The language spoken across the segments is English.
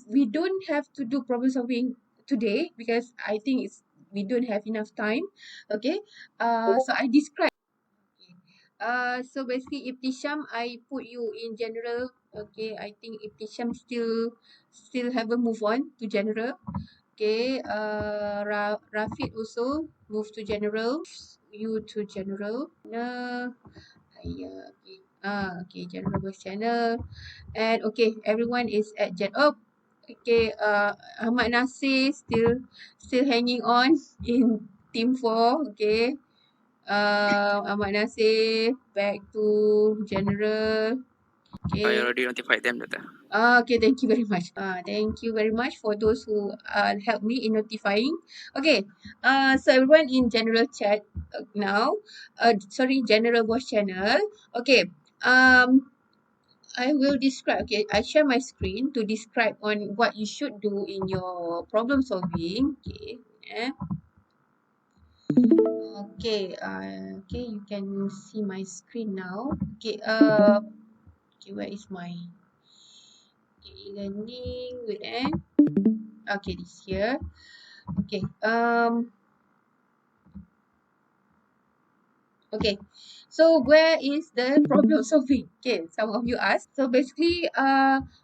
We don't have to do problem solving today because I think we don't have enough time. Okay. So I describe. Okay. So basically, Ibtisham, I put you in general. Okay, I think Ibtisham still haven't moved on to general. Okay, Rafid also moved to general. You to general. No, yeah, okay. Okay, general voice channel. And okay, everyone is at gen. Oh, okay. Ahmad Nasir still hanging on in team 4. Okay. Ahmad Nasir back to general. I Okay. already notified them that. Okay, thank you very much. Thank you very much for those who helped me in notifying. Okay. So everyone in general chat now. Sorry, general voice channel. Okay. I will describe. Okay, I share my screen to describe on what you should do in your problem solving. Okay. Yeah. Okay. Okay. You can see my screen now. Okay. Okay. Where is my e-learning? Wait. Okay. This here. Okay. Okay. So where is the problem solving? Okay. Some of you ask. So basically,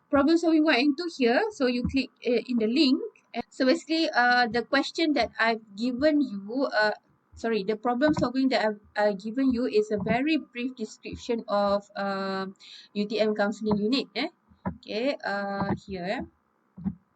problem solving 1 and 2 here. So you click in the link. So basically, the question that I've given you, the problem solving that I've given you is a very brief description of UTM counseling unit. Okay, here.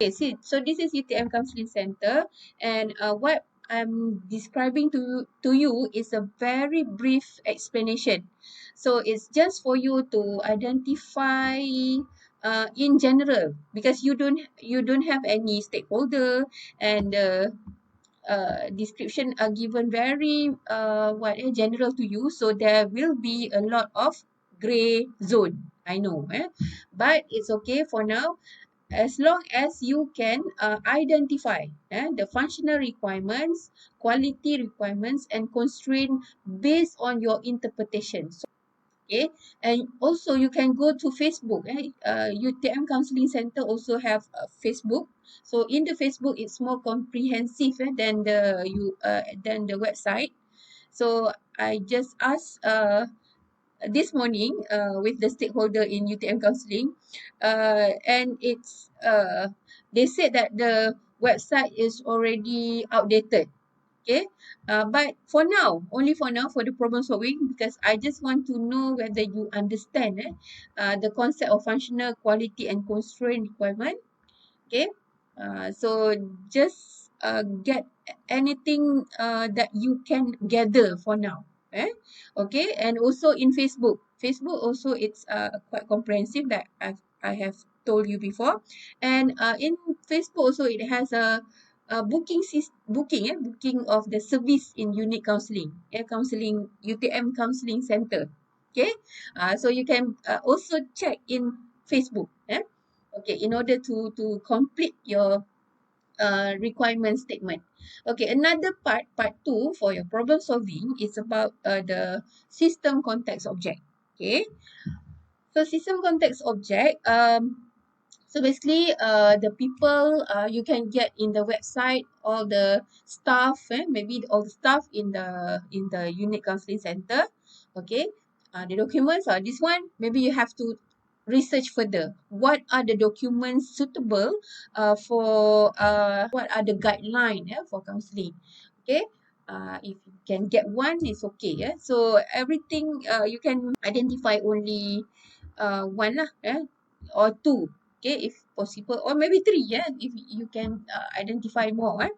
Okay, see, so this is UTM Counseling Center, and what I'm describing to you is a very brief explanation. So it's just for you to identify in general because you don't have any stakeholder and description are given very general to you, so there will be a lot of gray zone. I know, but it's okay for now as long as you can identify the functional requirements, quality requirements, and constraint based on your interpretation. So, okay, and also you can go to Facebook. UTM Counseling Center also have Facebook. So in the Facebook, it's more comprehensive than the website. So I just asked this morning with the stakeholder in UTM counseling, and they said that the website is already outdated. Okay, but for now, only for now, for the problem solving, because I just want to know whether you understand the concept of functional quality and constraint requirement. Okay, so just get anything that you can gather for now. Okay, and also in Facebook also it's quite comprehensive that I have told you before, and in Facebook also it has a booking of the service in unit counseling, counseling UTM counseling center. Okay, so you can also check in Facebook. Okay, in order to complete your requirement statement. Okay, another part 2 for your problem solving is about the system context object. Okay, so system context object, so basically the people you can get in the website, all the staff, maybe all the staff in the unit counseling center. Okay, the documents are this one. Maybe you have to research further. What are the documents suitable for what are the guideline for counseling? Okay. If you can get one, it's okay. So everything you can identify only one lah, or two. Okay, if possible, or maybe three, if you can identify more.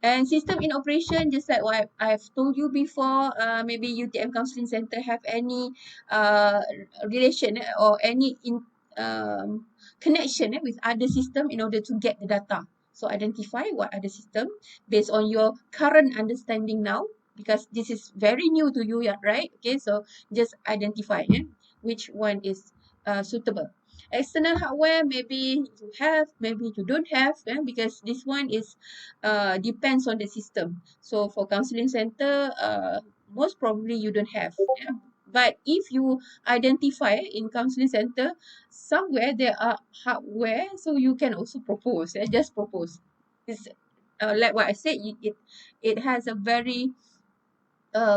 And system in operation, just like what I've told you before, maybe UTM Counseling Center have any relation or any connection with other system in order to get the data. So identify what are the system based on your current understanding now, because this is very new to you, yeah, right? Okay, so just identify which one is suitable. External hardware, maybe you have, maybe you don't have, because this one is depends on the system. So for counseling center, most probably you don't have, But if you identify in counseling center, somewhere there are hardware, so you can also propose. Just propose. It's like what I said, it has a very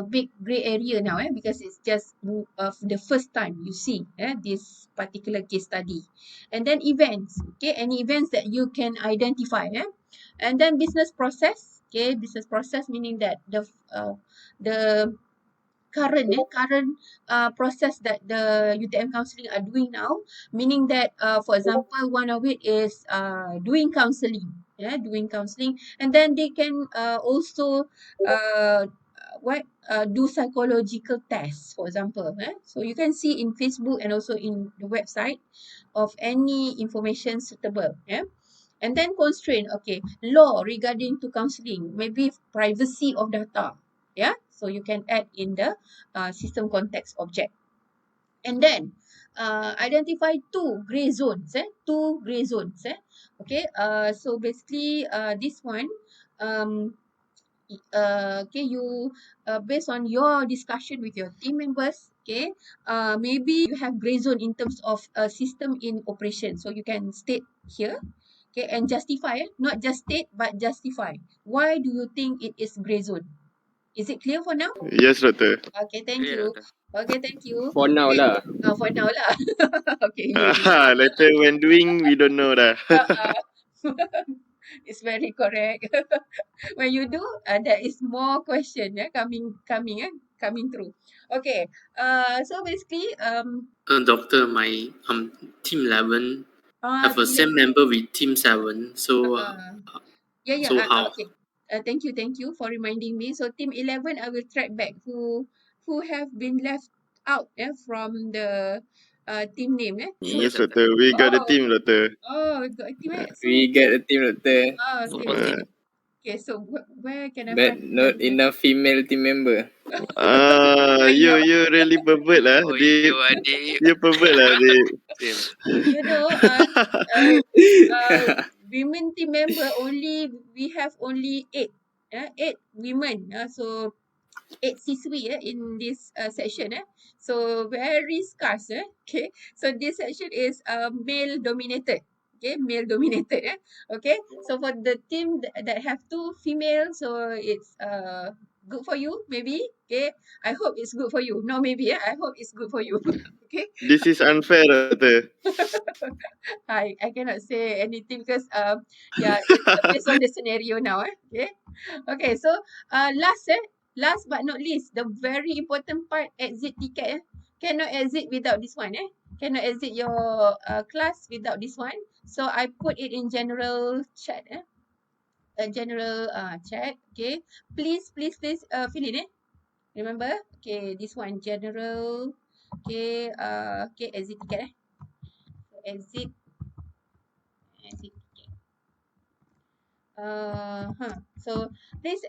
big gray area now, because it's just the first time you see this particular case study. And then events, okay, any events that you can identify, and then business process, okay, business process meaning that the current process that the UTM counselling are doing now, meaning that for example, one of it is doing counselling, doing counselling, and then they can also uh, do psychological tests, for example. So you can see in Facebook and also in the website of any information suitable. And then constraint, okay, law regarding to counselling, maybe privacy of data. So you can add in the system context object. And then identify two gray zones. Two gray zones. Okay. So basically, this one, um, okay, you based on your discussion with your team members, okay, maybe you have gray zone in terms of a system in operation. So you can state here, okay, and justify, not just state but justify. Why do you think it is gray zone? Is it clear for now? Yes, Doctor. Okay, thank Clear, you. Doctor. Okay, thank you. For now Okay, lah. for now lah. Okay, you. Later when doing, we don't know dah. Uh, it's very correct. When you do, there is more question coming through. Okay. So basically, Doctor, my team 11 have a team same member with team 7. So uh, yeah. so how? Okay. Thank you for reminding me. So team 11, I will track back who have been left out, from the team name. So Yes, Doctor. We got a team, Doctor. got a team. So We get a team, Doctor. okay. What team? Okay. So where can I But find not the enough female team member. You really pervert lah. Oh, They, you adik. you pervert lah. They. Same. You know, uh, women team member we have only 8. 8 women. So 8 siswi in this section. So very scarce. Okay. So this section is male dominated. Okay, male dominated. Okay. So for the team that have 2 female, so it's good for you, maybe. Okay. I hope it's good for you. No, maybe. I hope it's good for you. Okay. This is unfair, Doctor. I cannot say anything because it's based on the scenario now. Okay. Okay, so last but not least, the very important part, exit ticket. Cannot exit without this one. Cannot exit your class without this one. So I put it in general chat. A general chat. Okay. Please fill in. Remember? Okay, this one general. Okay. Okay, exit ticket. So exit ticket. So this